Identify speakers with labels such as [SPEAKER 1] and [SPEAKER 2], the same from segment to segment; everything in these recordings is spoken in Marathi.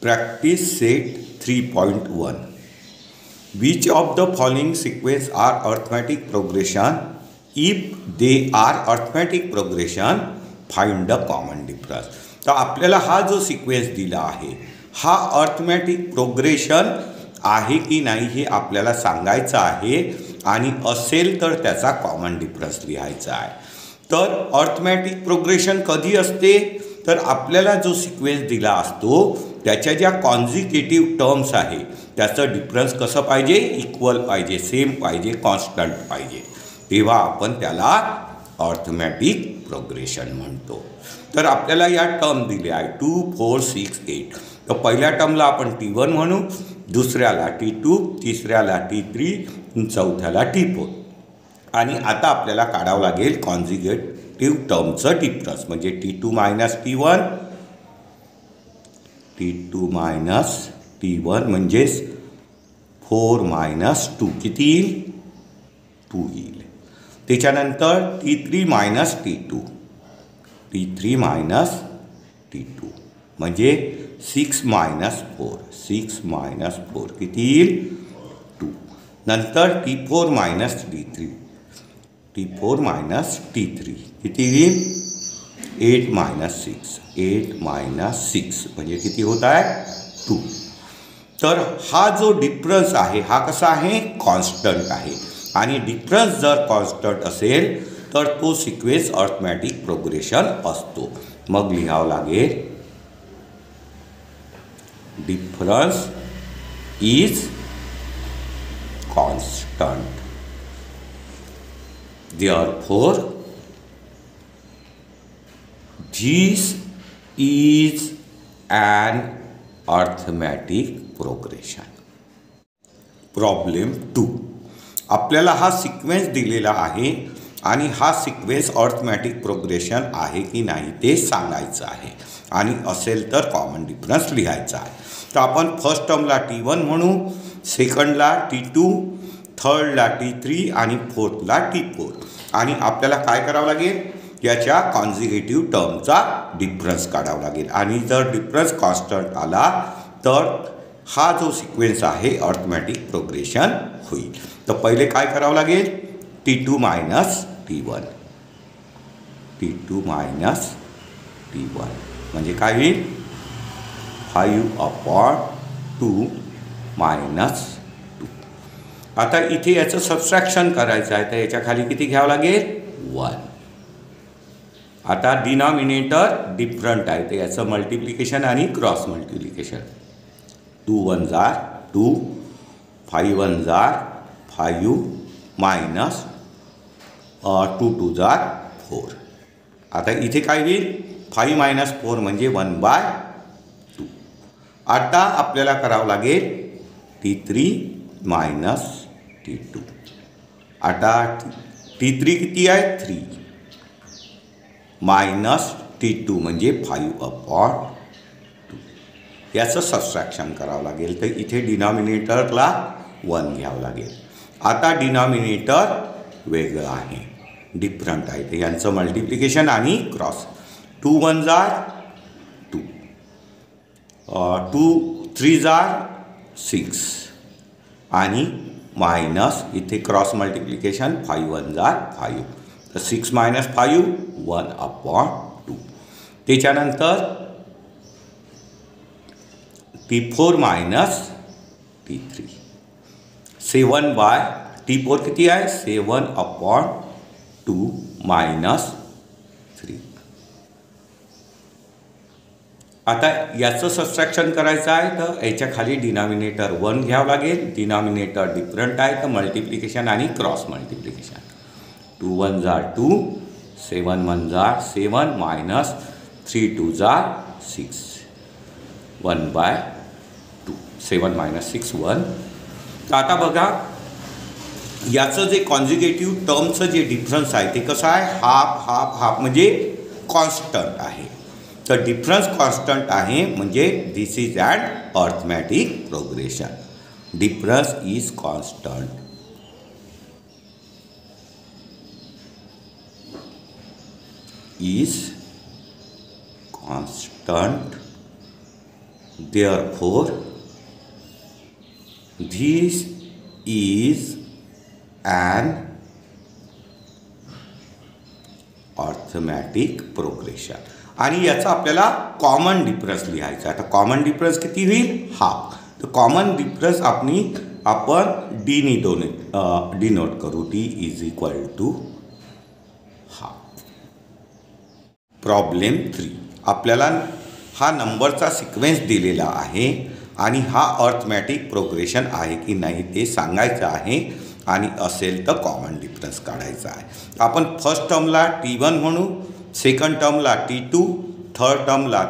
[SPEAKER 1] Practice set 3.1. Which of the following sequence are arithmetic progression? If they are arithmetic progression, find the common difference. तर आपल्याला हा जो सिक्वेन्स दिला आहे हा अर्थमॅटिक प्रोग्रेशन आहे की नाही हे आपल्याला सांगायचं आहे आणि असेल तर त्याचा कॉमन डिफरन्स लिहायचा आहे. तर अर्थमॅटिक प्रोग्रेशन कधी असते तर आपल्याला जो सिक्वेन्स दिला असतो त्याच्या ज्या कॉन्झिक्युटिव्ह टर्म्स आहे त्याचं डिफरन्स कसं पाहिजे, इक्वल पाहिजे, सेम पाहिजे, कॉन्स्टंट पाहिजे, तेव्हा आपण त्याला अर्थमॅटिक प्रोग्रेशन म्हणतो. तर आपल्याला या टर्म दिल्या आहे 2, 4, 6, 8. तर पहिल्या टर्मला आपण T1 म्हणू, दुसऱ्याला T2, तिसऱ्याला T3, चौथ्याला T4. आणि आता आपल्याला काढावं लागेल कॉन्झिक्युटिव्ह टर्मचं डिफरन्स म्हणजे T2 minus T1, T2 minus T1 म्हणजेच 4 मायनस 2 किती येईल, 2 येईल. त्याच्यानंतर T3 minus T2, T3 minus T2 म्हणजे 6 मायनस 4, 6 मायनस 4 किती येईल, 2. नंतर T4 minus T3, T4 minus T3 किती येईल, 8 मायनस 6, 8 मायनस 6 म्हणजे किती होत आहे, 2. तर हा जो डिफरन्स आहे हा कसा आहे, कॉन्स्टंट आहे. आणि डिफरन्स जर कॉन्स्टंट असेल तर तो सिक्वेन्स अर्थमॅटिक प्रोग्रेशन असतो. मग लिहावं लागेल difference is constant, therefore this is an arithmetic progression. Problem 2. आपल्याला हा सिक्वेन्स दिलेला आहे आणि हा सिक्वेन्स अर्थमॅटिक प्रोग्रेशन आहे की नाही ते सांगायचं आहे आणि असेल तर कॉमन डिफरन्स लिहायचा आहे. तर आपण फर्स्ट टर्मला T1 म्हणू, सेकंडला T2, थर्डला T3 आणि फोर्थला T4. आणि आपल्याला काय करावं लागेल, याच्या कॉन्झिक्युटिव्ह टर्मचा डिफरन्स काढावा लागेल. आणि जर डिफरन्स कॉन्स्टंट आला तर हा जो सिक्वेन्स आहे अर्थमॅटिक प्रोग्रेशन होईल. तर पहिले काय करावं लागेल, T2 minus T1, T2 minus T1 म्हणजे काय होईल, 5/2 मायनस 2. आता इथे याचं सबस्ट्रॅक्शन करायचं आहे तर याच्या खाली किती घ्यावं लागेल, 1. आता डिनॉमिनेटर डिफरंट आहे तर याचं मल्टिप्लिकेशन आणि क्रॉस मल्टिप्लिकेशन. 2 1 जार 2, 5 1 जार 5 मायनस 2 2 जार 4. आता इथे काय होईल, 5 मायनस 4 म्हणजे 1/2. आता आपल्याला करावं लागेल T3 मायनस T2. आता T3 किती आहे, 3 मायनस T2 म्हणजे 5/2. याचं सबस्ट्रॅक्शन करावं लागेल तर इथे डिनॉमिनेटरला 1 घ्यावं लागेल. आता डिनॉमिनेटर वेगळं आहे, डिफरंट आहे तर यांचं मल्टिप्लिकेशन आणि क्रॉस. 2 1 जार 2, 2 3 जार 6 आणि मायनस इथे क्रॉस मल्टिप्लिकेशन 5 1 जार 5 तर 6 मायनस 5 1/2. त्याच्यानंतर T4 मायनस T3, 7/T4 किती आहे, 7/2 मायनस 3. आता याचं सबस्ट्रॅक्शन करायचं आहे तर याच्या खाली डिनॉमिनेटर 1 घ्यावं लागेल. डिनॉमिनेटर डिफरंट आहे तर मल्टिप्लिकेशन आणि क्रॉस मल्टिप्लिकेशन. 2 1 जार 2, 7 1 जार 7 मायनस 3 2 जार 6, 1/2. 7 मायनस 6 1. तर आता बघा याचं जे कॉन्झिक्युटिव्ह टर्मचं जे डिफरन्स आहे ते कसं आहे, हाफ हाफ हाफ म्हणजे कॉन्स्टंट आहे. तर डिफरन्स कॉन्स्टंट आहे म्हणजे this is an arithmetic progression. Difference is constant, is constant Therefore, this is an arithmetic progression. आणि याचा आपल्याला कॉमन डिफरन्स लिहायचा आहे. आता कॉमन डिफरन्स किती होईल? हाफ. तर कॉमन डिफरन्स आपण डीनी डिनोट करू. D is equal to half. Problem 3. आपल्याला हा नंबरचा सिक्वेन्स दिलेला आहे आणि हा अर्थमॅटिक प्रोग्रेशन आहे की नाही ते सांगायचं आहे आणि असेल तर कॉमन डिफरन्स काढायचा आहे. आपण फर्स्ट टर्मला T1 म्हणू, सेकंड टर्मला T2, थर्ड टर्मला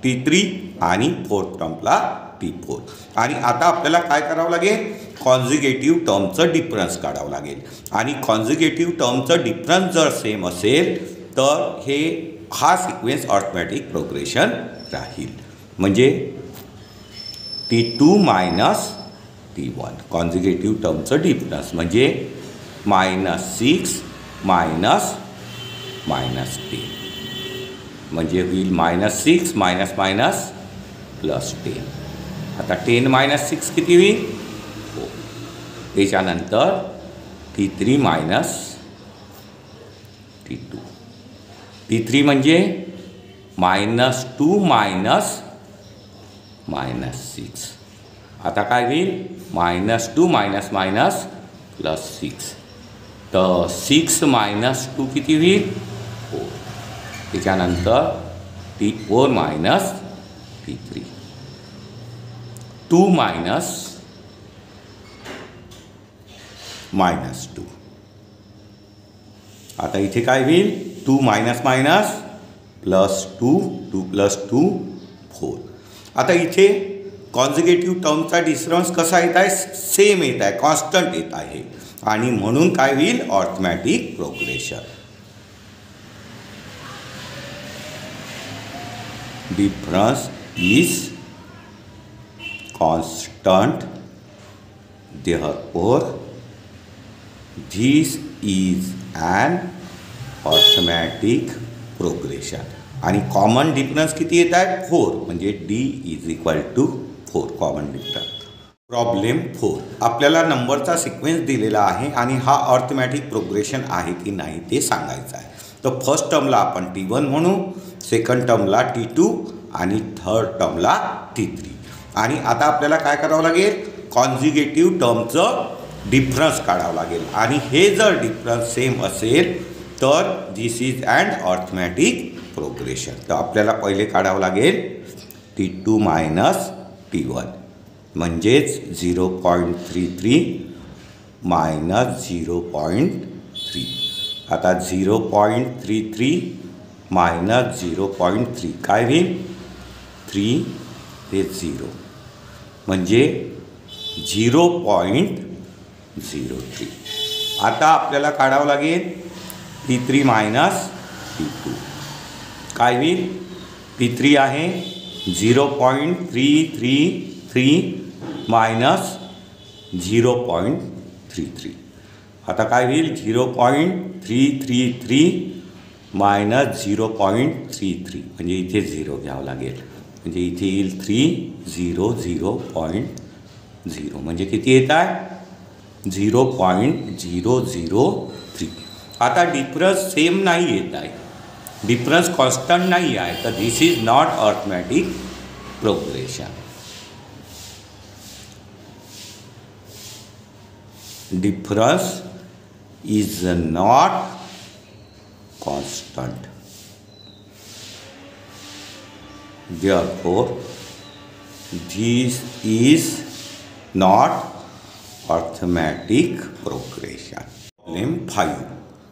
[SPEAKER 1] T3 आणि फोर्थ टर्मला T4. आणि आता आपल्याला काय करावं लागेल? कॉन्झिगेटिव्ह टर्मचं डिफरन्स काढावं लागेल. आणि कॉन्झिगेटिव्ह टर्मचं डिफरन्स जर सेम असेल तर हा सिक्वेन्स अर्थमॅटिक प्रोग्रेशन राहील. म्हणजे T2 मायनस T1 कॉन्झिगेटिव्ह टर्मचं डिफरन्स म्हणजे -6 मायनस -10 म्हणजे होईल -6 मायनस मायनस प्लस 10. आता 10 मायनस 6 किती होईल? 4. त्याच्यानंतर T3 मायनस T2. T3 म्हणजे -2 मायनस -6. आता काय होईल? -2 मायनस मायनस प्लस 6. तर 6 मायनस 2 किती होईल? 4. त्याच्यानंतर T4 मायनस T3. 2 मायनस -2. आता इथे काय होईल? 2 मायनस मायनस प्लस 2, 2 प्लस 2 4. आता इथे कॉन्झिगेटिव्ह टर्मचा डिफरन्स कसा येत आहे? सेम येत आहे, कॉन्स्टंट येत आहे. आणि म्हणून काय होईल? Arithmetic progression. Difference is constant. therefore this is an arithmetic progression. आणि कॉमन डिफरन्स किती येत आहे? 4 म्हणजे D is equal to 4 common difference. Problem 4. आपल्याला नंबरचा सिक्वेन्स दिलेला आहे आणि हा अर्थमॅटिक प्रोग्रेशन आहे की नाही ते सांगायचं आहे. तर फर्स्ट टर्मला आपण T1 म्हणू, सेकंड टर्मला T2 आणि थर्ड टर्मला T3. आणि आता आपल्याला काय करावं लागेल? कॉन्झिगेटिव्ह टर्मचं डिफरन्स काढावं लागेल. आणि हे जर डिफरन्स सेम असेल तर this is and arithmetic progression. तर आपल्याला पहिले काढावं लागेल T2 मायनस T1 म्हणजेच 0.33 मायनस 0.3. आता 0.33 मायनस 0.3 काय होईल? 3 हे 0 म्हणजे 0.03. आता आपल्याला काढावं लागेल T3 मायनस T2 काय होईल? T3 आहे 0.333 मायनस 0.33. आता काय होईल? 0.333 मायनस 0.33 म्हणजे इथे 0 घ्यावं लागेल. म्हणजे इथे येईल 300.0 म्हणजे किती येत आहे? 0.003. आता डिफरन्स सेम नाही येत आहे, डिफरन्स कॉन्स्टंट नाही आहे. तर this is not arithmetic progression. Difference is not constant. therefore this is not arithmetic progression. Problem 5.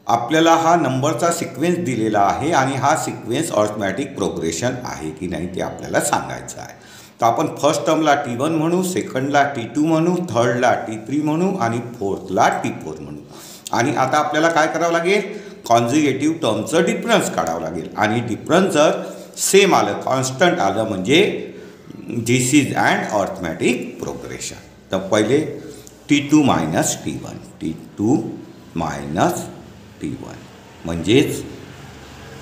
[SPEAKER 1] आपल्याला हा नंबरचा सिक्वेन्स दिलेला आहे आणि हा सिक्वेन्स अर्थमॅटिक प्रोग्रेशन आहे की नाही ते आपल्याला सांगायचं आहे. तर आपण फर्स्ट टर्मला T1 म्हणू, सेकंडला T2 म्हणू, थर्डला T3 म्हणू आणि फोर्थला T4 म्हणू. आणि आता आपल्याला काय करावं लागेल? कॉन्झिगेटिव्ह टर्मचं डिफरन्स काढावं लागेल. आणि डिफरन्स जर सेम आलं, कॉन्स्टंट आलं म्हणजे this is and arithmetic progression. तर पहिले T2 minus T1, T2 minus T1 म्हणजेच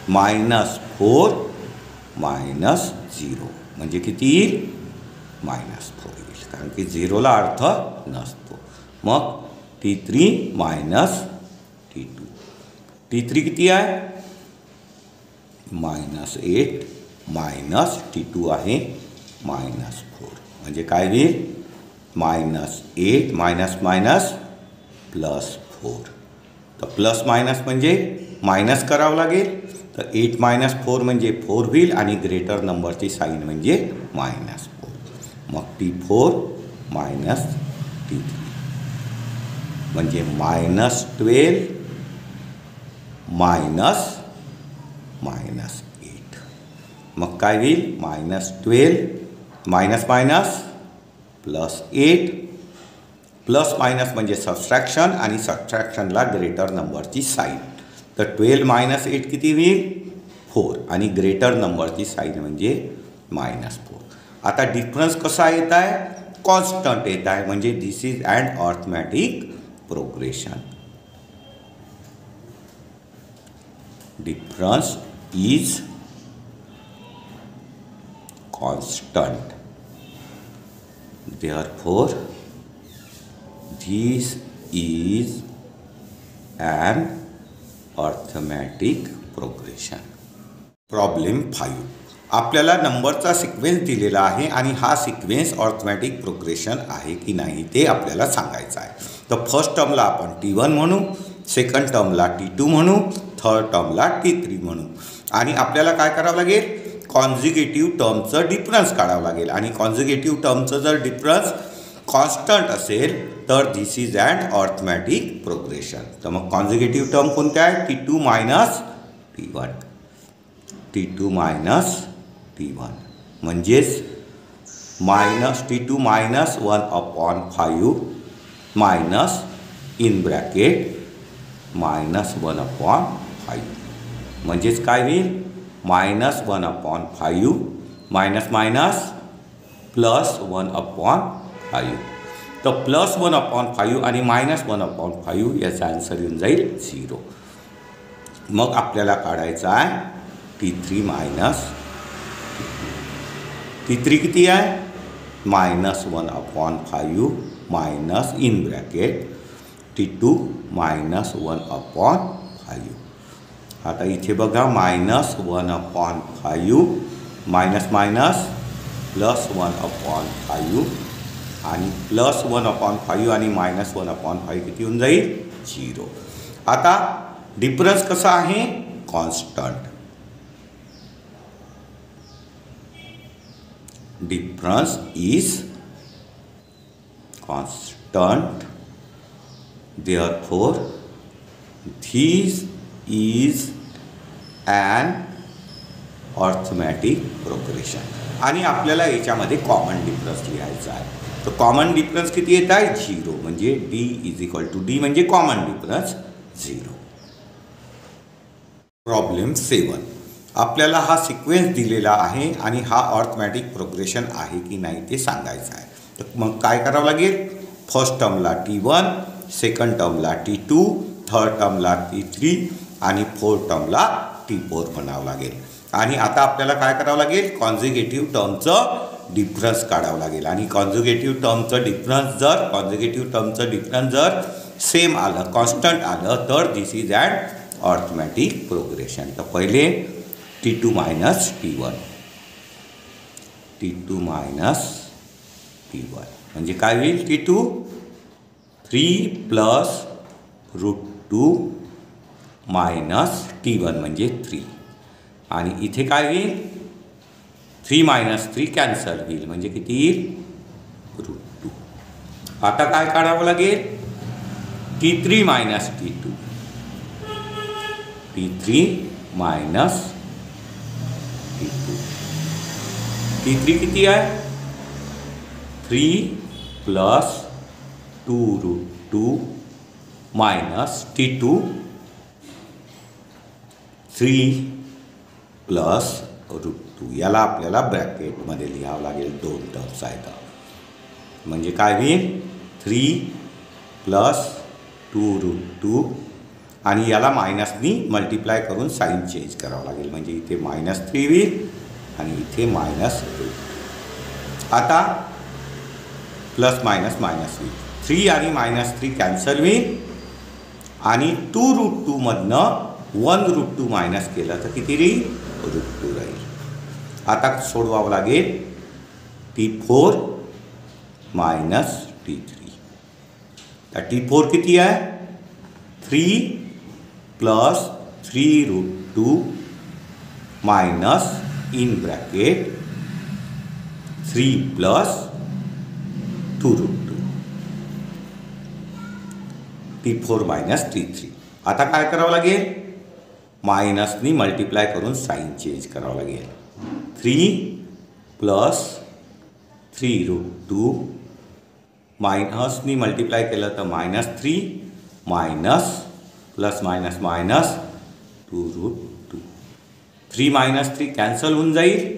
[SPEAKER 1] -4 मायनस 0 म्हणजे किती येईल? -4 येईल, कारण की 0ला अर्थ नसतो. मग T3 मायनस T2. T3 किती आहे? -8 मायनस T2 आहे -4. म्हणजे काय होईल? -8 मायनस मायनस +4. तर प्लस मायनस म्हणजे मायनस करावं लागेल. तर 8 मायनस 4 म्हणजे 4 होईल आणि ग्रेटर नंबरची साईन म्हणजे -4. मग T4 मायनस T3 म्हणजे -12 मायनस -8. मग काय होईल? -12 मायनस मायनस +8. प्लस मायनस म्हणजे सबस्ट्रॅक्शन आणि सबस्ट्रॅक्शनला ग्रेटर नंबरची साईन. तर 12 मायनस 8 किती होईल? 4 आणि ग्रेटर नंबरची साईन म्हणजे -4. आता डिफरन्स कसा येत आहे? कॉन्स्टंट येत आहे. म्हणजे this is and arithmetic progression. Difference is constant. Therefore, this is an arithmetic progression. Problem 5. आपल्याला नंबरचा सिक्वेन्स दिलेला आहे आणि हा सिक्वेन्स अर्थमॅटिक प्रोग्रेशन आहे की नाही ते आपल्याला सांगायचं आहे. तर फर्स्ट टर्मला आपण T1 म्हणू, सेकंड टर्मला T2 म्हणू, थर्ड टर्मला T3 म्हणू. आणि आपल्याला काय करावं लागेल? कॉन्झिक्युटिव्ह टर्मचं डिफरन्स काढावं लागेल. आणि कॉन्झिक्युटिव्ह टर्मचं जर डिफरन्स कॉन्स्टंट असेल तर this is and arithmetic progression. तर मग कॉन्झिक्युटिव्ह टर्म कोणत्या आहे? T2 minus T1. T2 minus T1 म्हणजेच -T2 minus 1/5 minus in bracket -1/5 म्हणजेच काय होईल? -1/5 मायनस मायनस +1/5. तर +1/5 आणि -1/5 याचा आन्सर येऊन जाईल 0. मग आपल्याला काढायचा आहे T3 मायनस T3 किती आहे? -1/5 minus in bracket T2 minus 1/5. आता इथे बघा -1/5 मायनस मायनस +1/5 आणि +1/5 आणि -1/5 किती होऊन जाईल? 0. आता डिफरन्स कसा आहे? Constant. Difference is constant. Therefore, this is an arithmetic progression. आणि आपल्याला याच्यामध्ये कॉमन डिफरन्स लिहायचा आहे. तर कॉमन डिफरन्स किती येत आहे? 0. म्हणजे D म्हणजे कॉमन डिफरन्स 0. प्रॉब्लेम 7. आपल्याला हा सिक्वेन्स दिलेला आहे आणि हा अर्थमॅटिक प्रोग्रेशन आहे की नाही ते सांगायचं आहे. तर मग काय करावं लागेल? फर्स्ट टर्मला T1, सेकंड टर्मला T2, थर्ड टर्मला T3 आणि फोर्थ टर्मला T4 म्हणावं लागेल. आणि आता आपल्याला काय करावं लागेल? कॉन्झिक्युटिव्ह टर्मचं डिफरन्स काढावं लागेल. आणि कॉन्झिक्युटिव्ह टर्मचं डिफरन्स जर सेम आलं, कॉन्स्टंट आलं तर this is and arithmetic progression. तर पहिले T2 minus T1. T2 minus T1 म्हणजे काय होईल? T2 3 + √2 मायनस T1 म्हणजे 3. आणि इथे काय होईल? 3 मायनस 3 कॅन्सल होईल म्हणजे किती येईल? √2. आता काय काढावं लागेल? T3 minus T2. T3 minus T2. T3 किती आहे? 3 + 2√2 मायनस T2 3 + √2. याला आपल्याला ब्रॅकेटमध्ये लिहावं लागेल. 2 टर्म्स आहेत म्हणजे काय होईल? 3 + 2√2 आणि याला मायनसनी मल्टिप्लाय करून साईन चेंज करावं लागेल म्हणजे इथे -3 होईल आणि इथे -2. आता प्लस मायनस मायनस होईल, 3 आणि -3 कॅन्सल होईल आणि 2√2 मधनं 1√2 मायनस केलं तर किती राहील, √2 राहील. आता सोडवावं लागेल T4 मायनस T3. तर T4 किती आहे, 3 plus 3√2 minus in bracket 3 plus 2√2. T4 minus T3. आता काय करावं लागेल, मायनसनी मल्टिप्लाय करून साईन चेंज करावं लागेल. 3 प्लस 3√2 मायनसनी मल्टिप्लाय केलं तर -3 minus plus minus minus 2√2. 3 - 3 cancel होऊन जाईल.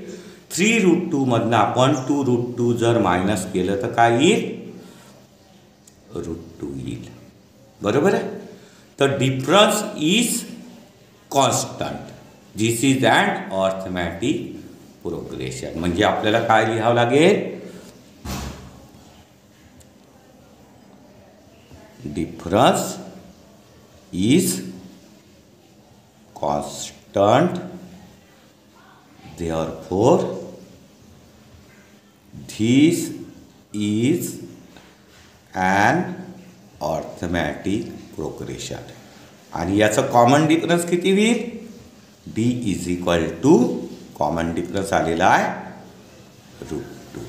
[SPEAKER 1] 3√2 मधनं आपण 2√2 जर मायनस केलं तर काय येईल, √2 येईल. बरोबर आहे. तर difference is constant. This is and arithmetic progression. म्हणजे आपल्याला काय लिहावं लागेल, difference is constant, therefore this is an arithmetic progression. आणि याचं कॉमन डिफरन्स किती होईल, D is equal to common difference आलेला आहे √2.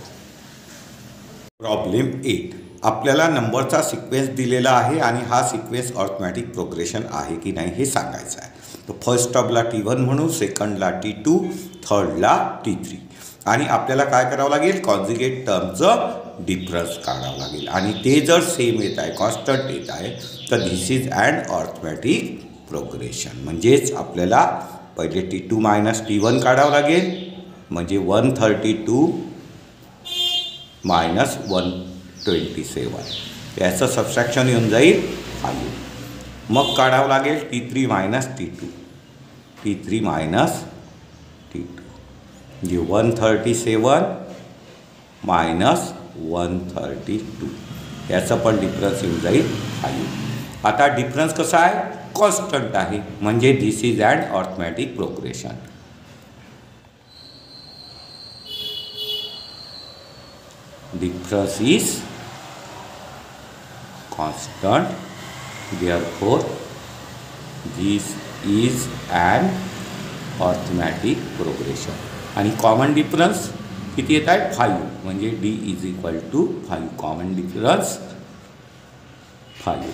[SPEAKER 1] प्रॉब्लेम 8. आपल्याला नंबरचा सिक्वेन्स दिलेला आहे आणि हा सिक्वेन्स अर्थमॅटिक प्रोग्रेशन आहे की नाही हे सांगायचं आहे. तर फर्स्ट टर्मला T1 म्हणू, सेकंडला T2, थर्डला T3. आणि आपल्याला काय करावं लागेल, कॉन्जुगेट टर्मचं डिफरन्स काढावं लागेल. आणि ते जर सेम येत आहे, कॉन्स्टंट येत आहे, तर this is and arithmetic progression. म्हणजेच आपल्याला पहिले T2 मायनस T1 काढावं लागेल. म्हणजे 132 मायनस 127 याचं सबस्ट्रॅक्शन येऊन जाईल 5. मग काढावं लागेल T3 minus T2, T3 minus T2 म्हणजे 137 मायनस 132 याचं पण डिफरन्स येऊन जाईल 5. आता डिफरन्स कसा आहे, कॉन्स्टंट आहे. म्हणजे this is and arithmetic progression. Difference is constant, therefore this is an arithmetic progression. आणि कॉमन डिफरन्स किती येत आहे, 5. म्हणजे D is equal to 5. Common difference 5.